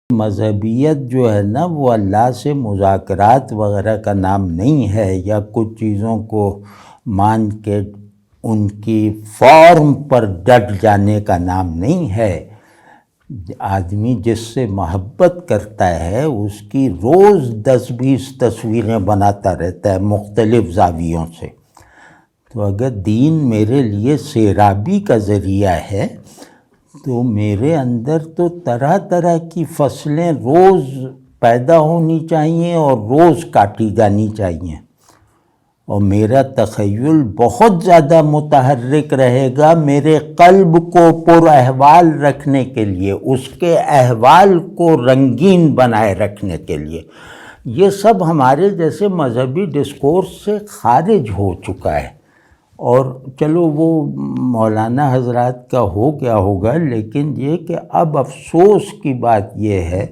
مذہبیت جو ہے نا وہ اللہ سے مذاکرات وغیرہ کا نام نہیں ہے، یا کچھ چیزوں کو مان کے ان کی فارم پر ڈٹ جانے کا نام نہیں ہے۔ آدمی جس سے محبت کرتا ہے اس کی روز 10-20 تصویریں بناتا رہتا ہے مختلف زاویوں سے۔ تو اگر دین میرے لیے سیرابی کا ذریعہ ہے تو میرے اندر تو طرح طرح کی فصلیں روز پیدا ہونی چاہیے اور روز کاٹی جانی چاہیے، اور میرا تخیل بہت زیادہ متحرک رہے گا میرے قلب کو پر احوال رکھنے کے لیے، اس کے احوال کو رنگین بنائے رکھنے کے لیے۔ یہ سب ہمارے جیسے مذہبی ڈسکورس سے خارج ہو چکا ہے، اور چلو وہ مولانا حضرات کا ہو گیا ہوگا، لیکن یہ کہ اب افسوس کی بات یہ ہے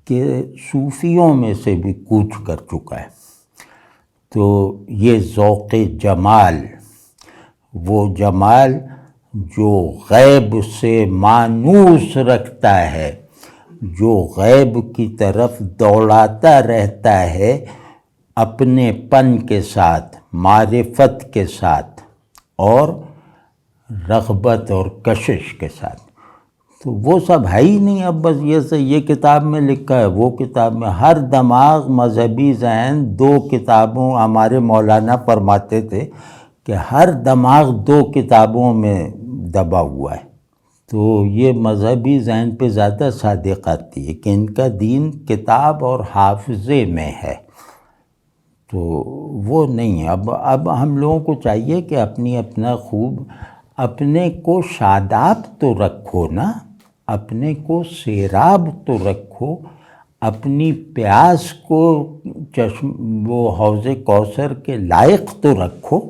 کہ صوفیوں میں سے بھی کوچ کر چکا ہے۔ تو یہ ذوق جمال، وہ جمال جو غیب سے مانوس رکھتا ہے، جو غیب کی طرف دوڑاتا رہتا ہے اپنے پن کے ساتھ، معرفت کے ساتھ اور رغبت اور کشش کے ساتھ، تو وہ سب ہے ہی نہیں۔ اب بس یہ کتاب میں لکھا ہے، وہ کتاب میں، ہر دماغ مذہبی ذہن 2 کتابوں، ہمارے مولانا فرماتے تھے کہ ہر دماغ 2 کتابوں میں دبا ہوا ہے۔ تو یہ مذہبی ذہن پہ زیادہ صادق آتی ہے کہ ان کا دین کتاب اور حافظے میں ہے، تو وہ نہیں ہے۔ اب ہم لوگوں کو چاہیے کہ اپنا خوب اپنے کو شاداب تو رکھو نا، اپنے کو سیراب تو رکھو، اپنی پیاس کو وہ حوض کوثر کے لائق تو رکھو۔